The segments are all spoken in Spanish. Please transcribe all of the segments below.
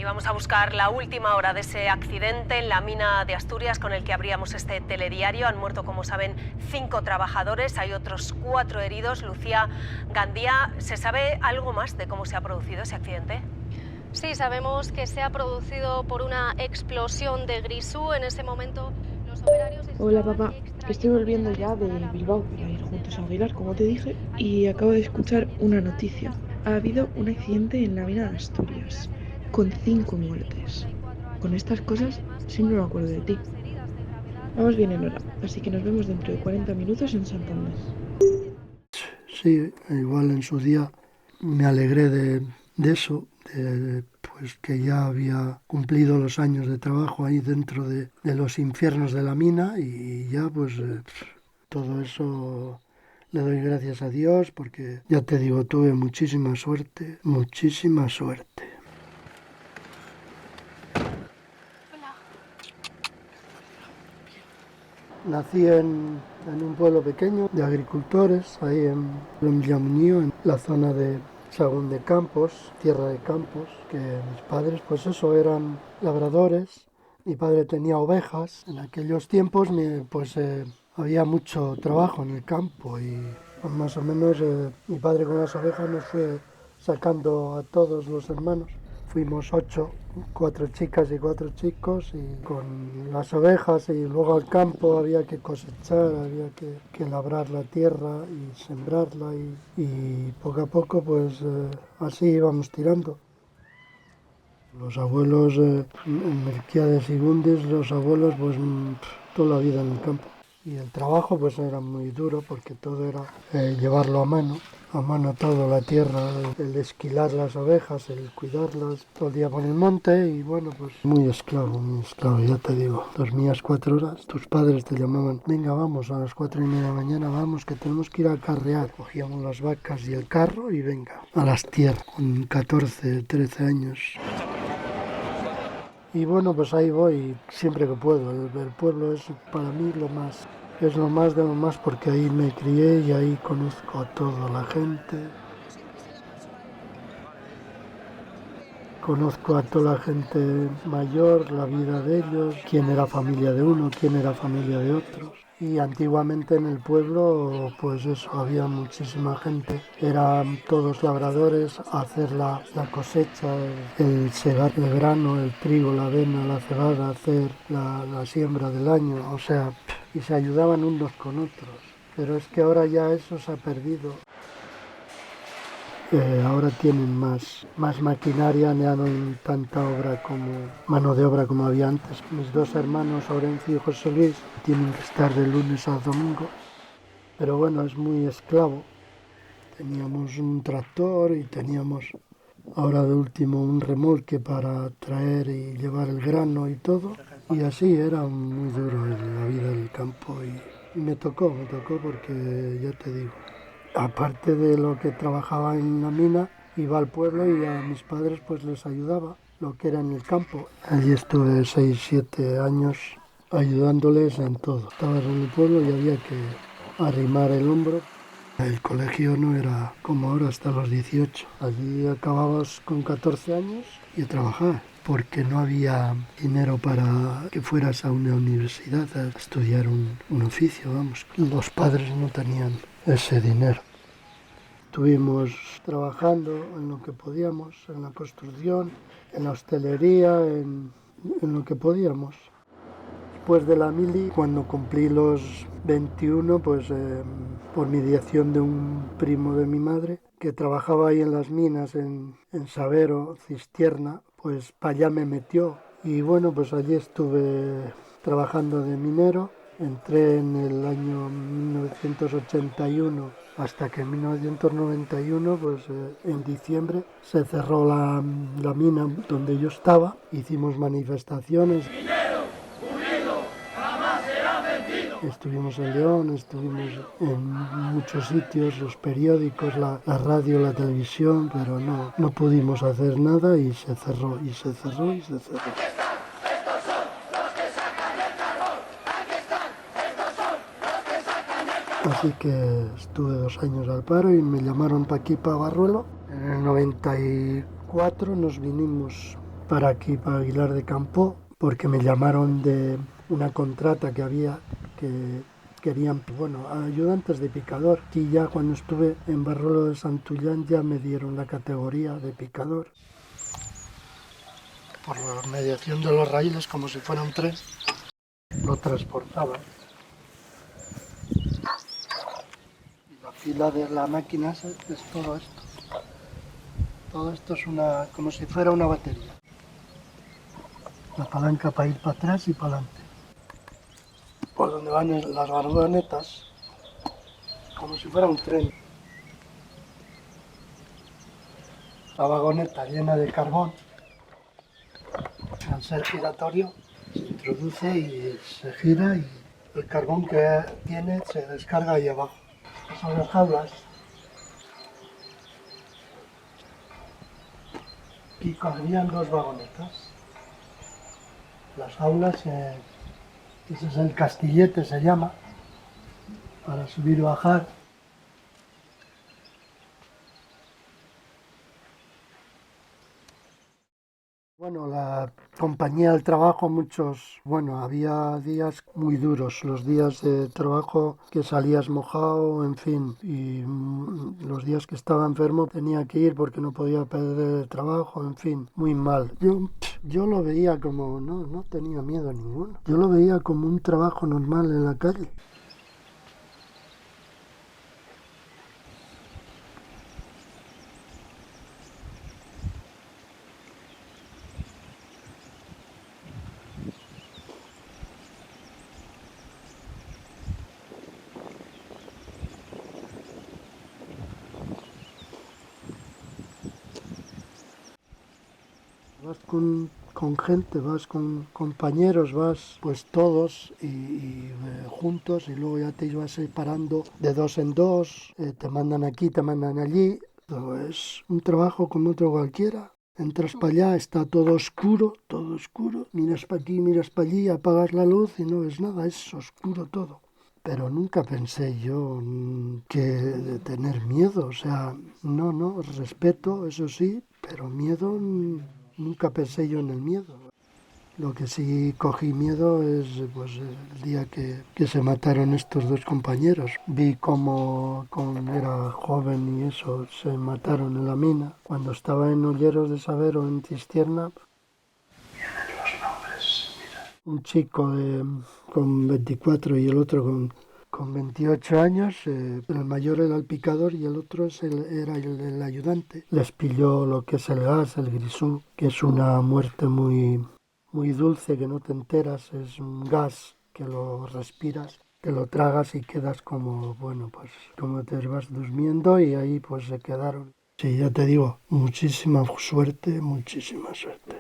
vamos a buscar la última hora de ese accidente en la mina de Asturias con el que abríamos este telediario. Han muerto, como saben, 5 trabajadores, hay otros 4 heridos. Lucía Gandía, ¿se sabe algo más de cómo se ha producido ese accidente? Sí, sabemos que se ha producido por una explosión de grisú. En ese momento los operarios... Hola papá, estoy volviendo ya de Bilbao para ir juntos a Aguilar, como te dije, y acabo de escuchar una noticia. Ha habido un accidente en la mina de Asturias, con 5 muertes. Con estas cosas siempre me acuerdo de ti. Vamos bien en hora, así que nos vemos dentro de 40 minutos en Santander. Sí, igual en su día me alegré de eso, pues que ya había cumplido los años de trabajo ahí dentro de los infiernos de la mina y ya pues todo eso le doy gracias a Dios porque ya te digo, tuve muchísima suerte, muchísima suerte. Nací en un pueblo pequeño de agricultores, ahí en Villamuñío, en la zona de Sagún de Campos, Tierra de Campos, que mis padres, pues eso, eran labradores. Mi padre tenía ovejas. En aquellos tiempos, había mucho trabajo en el campo y pues, más o menos mi padre con las ovejas nos fue sacando a todos los hermanos. Fuimos 8, 4 chicas y 4 chicos y con las ovejas y luego al campo había que cosechar, había que labrar la tierra y sembrarla y poco a poco pues así íbamos tirando. Los abuelos, en Melquiades y Gundis, los abuelos pues toda la vida en el campo. Y el trabajo pues era muy duro porque todo era llevarlo a mano todo, la tierra, el esquilar las ovejas, el cuidarlas todo el día por el monte y bueno, pues muy esclavo, ya te digo. Dormías 4 horas, tus padres te llamaban, venga vamos, a las 4:30 de la mañana vamos que tenemos que ir a carrear. Cogíamos las vacas y el carro y venga, a las tierras, con 14, 13 años. Y bueno, pues ahí voy siempre que puedo. El pueblo es para mí es lo más de lo más porque ahí me crié y ahí conozco a toda la gente. Conozco a toda la gente mayor, la vida de ellos, quién era familia de uno, quién era familia de otros. Y antiguamente en el pueblo, pues eso, había muchísima gente. Eran todos labradores, hacer la cosecha, el segar el grano, el trigo, la avena, la cebada, hacer la siembra del año, o sea, y se ayudaban unos con otros. Pero es que ahora ya eso se ha perdido. Ahora tienen más maquinaria, ya no hay tanta mano de obra como había antes. Mis 2 hermanos, Orencio y José Luis, tienen que estar de lunes a domingo, pero bueno, es muy esclavo. Teníamos un tractor y teníamos ahora de último un remolque para traer y llevar el grano y todo, y así era muy duro la vida del campo y me tocó porque ya te digo. Aparte de lo que trabajaba en la mina, iba al pueblo y a mis padres pues les ayudaba lo que era en el campo. Allí estuve 6, 7 años ayudándoles en todo. Estabas en el pueblo y había que arrimar el hombro. El colegio no era como ahora hasta los 18. Allí acababas con 14 años y a trabajar, porque no había dinero para que fueras a una universidad a estudiar un oficio, vamos. Los padres no tenían ese dinero. Estuvimos trabajando en lo que podíamos, en la construcción, en la hostelería, en lo que podíamos. Después de la mili, cuando cumplí los 21, pues por mediación de un primo de mi madre, que trabajaba ahí en las minas, en Sabero, Cistierna, pues para allá me metió. Y bueno, pues allí estuve trabajando de minero. Entré en el año 1981 hasta que en 1991, pues en diciembre, se cerró la mina donde yo estaba. Hicimos manifestaciones. Estuvimos en León, estuvimos en muchos sitios, los periódicos, la radio, la televisión, pero no pudimos hacer nada y se cerró. Así que estuve 2 años al paro y me llamaron para aquí, para Barruelo. En el 94 nos vinimos para aquí, para Aguilar de Campo, porque me llamaron de una contrata que había que querían, bueno, ayudantes de picador. Y ya cuando estuve en Barruelo de Santullán ya me dieron la categoría de picador. Por la mediación de los raíles, como si fuera un tren, lo transportaba. Y la fila de la máquina es todo esto. Todo esto es como si fuera una batería. La palanca para ir para atrás y para adelante. Por donde van las vagonetas, como si fuera un tren. La vagoneta llena de carbón, al ser giratorio, se introduce y se gira y el carbón que tiene se descarga ahí abajo. Son las jaulas. Aquí cabrían 2 vagonetas. Las jaulas, ese es el castillete, se llama, para subir y bajar. Bueno, la compañía del trabajo, había días muy duros, los días de trabajo que salías mojado, en fin, y los días que estaba enfermo tenía que ir porque no podía perder el trabajo, en fin, muy mal. Yo lo veía como, no tenía miedo ninguno, yo lo veía como un trabajo normal en la calle. Vas con gente, vas con compañeros, vas pues todos y juntos y luego ya te ibas separando de 2 en 2, te mandan aquí, te mandan allí. Es un trabajo como otro cualquiera. Entras para allá, está todo oscuro, miras para aquí, miras para allí, apagas la luz y no ves nada, es oscuro todo. Pero nunca pensé yo que de tener miedo, o sea, no, respeto, eso sí, pero miedo... Nunca pensé yo en el miedo. Lo que sí cogí miedo es pues, el día que se mataron estos 2 compañeros. Vi cómo era joven y eso, se mataron en la mina. Cuando estaba en Olleros de Saber o en Cistierna, vienen los nombres, mira. Un chico con 24 y el otro con 28 años, el mayor era el picador y el otro era el ayudante. Les pilló lo que es el gas, el grisú, que es una muerte muy, muy dulce, que no te enteras, es un gas que lo respiras, te lo tragas y quedas como, pues como te vas durmiendo y ahí pues se quedaron. Sí, ya te digo, muchísima suerte,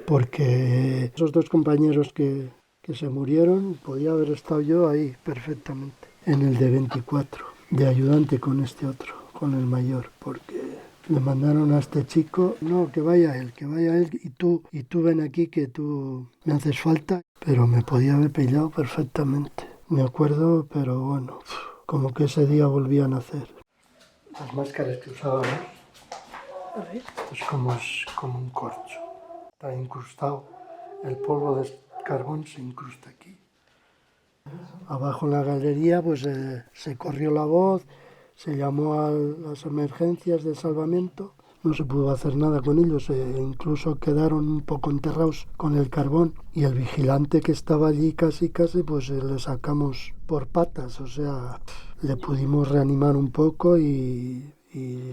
porque esos 2 compañeros que se murieron, podía haber estado yo ahí perfectamente. En el de 24, de ayudante con este otro, con el mayor, porque le mandaron a este chico, no, que vaya él, y tú ven aquí que tú me haces falta, pero me podía haber pillado perfectamente. Me acuerdo, pero bueno, como que ese día volvían a hacer. Las máscaras que usábamos, es como un corcho, está incrustado, el polvo de carbón se incrusta aquí. Abajo en la galería pues se corrió la voz, se llamó a las emergencias de salvamento, no se pudo hacer nada con ellos, incluso quedaron un poco enterrados con el carbón y el vigilante que estaba allí casi pues le sacamos por patas, o sea, le pudimos reanimar un poco y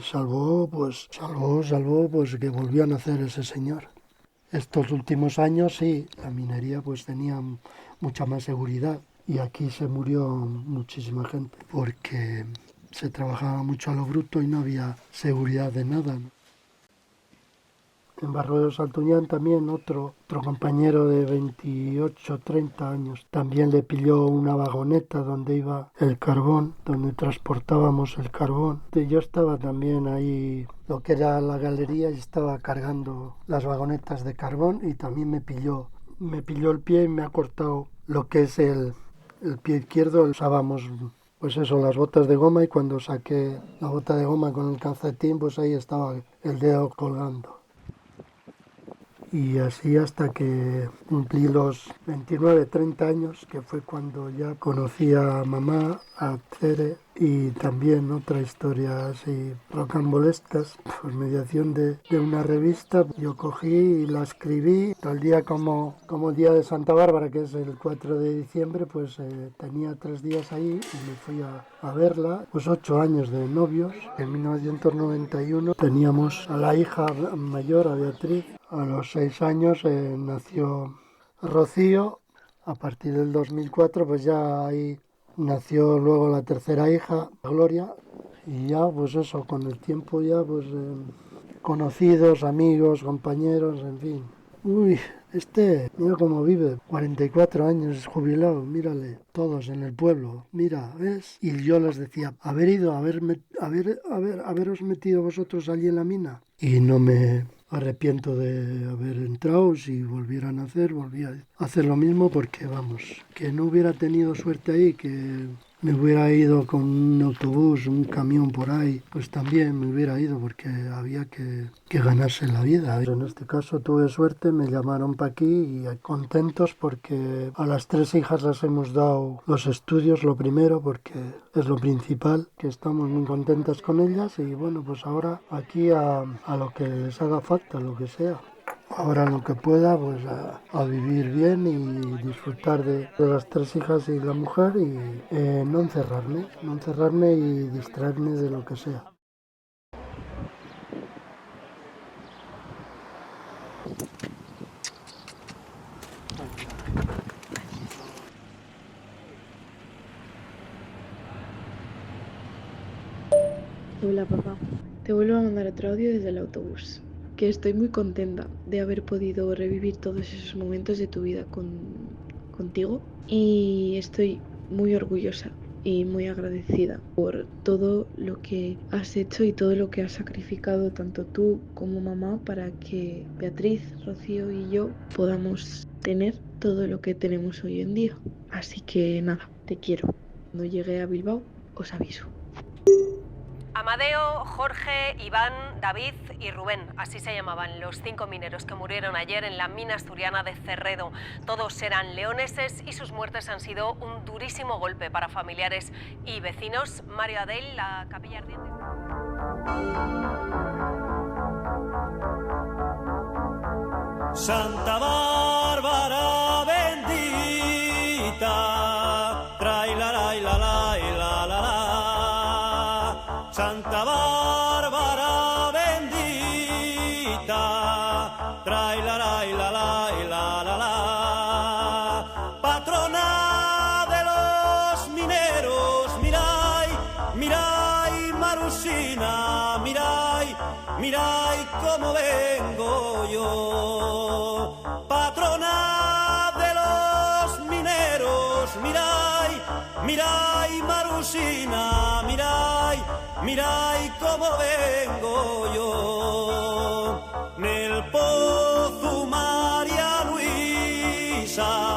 salvó pues que volvió a nacer ese señor. Estos últimos años sí, la minería pues tenía mucha más seguridad. Y aquí se murió muchísima gente porque se trabajaba mucho a lo bruto y no había seguridad de nada, ¿no? En Barruelo de Santullán también otro compañero de 28, 30 años también le pilló una vagoneta donde iba el carbón, donde transportábamos el carbón. Yo estaba también ahí, lo que era la galería, y estaba cargando las vagonetas de carbón y también me pilló el pie y me ha cortado lo que es el pie izquierdo. Usábamos pues eso, las botas de goma, y cuando saqué la bota de goma con el calcetín, pues ahí estaba el dedo colgando. Y así hasta que cumplí los 29, 30 años, que fue cuando ya conocí a mamá, a Tere, y también otra historia así rocambolescas, por mediación de una revista. Yo cogí y la escribí, tal día como el día de Santa Bárbara, que es el 4 de diciembre, pues tenía 3 días ahí y me fui a verla. Pues 8 años de novios. En 1991 teníamos a la hija mayor, a Beatriz. A los 6 años nació Rocío. A partir del 2004 pues ya ahí nació luego la tercera hija, Gloria. Y ya pues eso, con el tiempo ya pues conocidos, amigos, compañeros, en fin. Uy, mira cómo vive, 44 años, jubilado, mírale, todos en el pueblo, mira, ¿ves? Y yo les decía, haberos metido vosotros allí en la mina. Y no me arrepiento de haber entrado. Si volvieran a hacer, volvía a hacer lo mismo, porque vamos, que no hubiera tenido suerte ahí, que me hubiera ido con un autobús, un camión por ahí, pues también me hubiera ido, porque había que ganarse la vida. En este caso tuve suerte, me llamaron para aquí y contentos porque a las 3 hijas les hemos dado los estudios, lo primero, porque es lo principal, que estamos muy contentas con ellas. Y bueno, pues ahora aquí a lo que les haga falta, lo que sea. Ahora lo que pueda, pues a vivir bien y disfrutar de las 3 hijas y la mujer, y no encerrarme y distraerme de lo que sea. Hola papá, te vuelvo a mandar otro audio desde el autobús, que estoy muy contenta de haber podido revivir todos esos momentos de tu vida contigo, y estoy muy orgullosa y muy agradecida por todo lo que has hecho y todo lo que has sacrificado tanto tú como mamá para que Beatriz, Rocío y yo podamos tener todo lo que tenemos hoy en día. Así que nada, te quiero. Cuando llegue a Bilbao os aviso. Amadeo, Jorge, Iván, David y Rubén, así se llamaban los 5 mineros que murieron ayer en la mina asturiana de Cerredo. Todos eran leoneses y sus muertes han sido un durísimo golpe para familiares y vecinos. Mario Adell, la Capilla Ardiente. Santa Bárbara bendita, trae la la la la la la la. Santa Bárbara bendita, trae la la la la la la. Patrona de los mineros, mirai Marusina, mirai cómo vengo yo. Patrona de los mineros, mirai Marusina, mirai cómo vengo yo. Nel pozo María Luisa.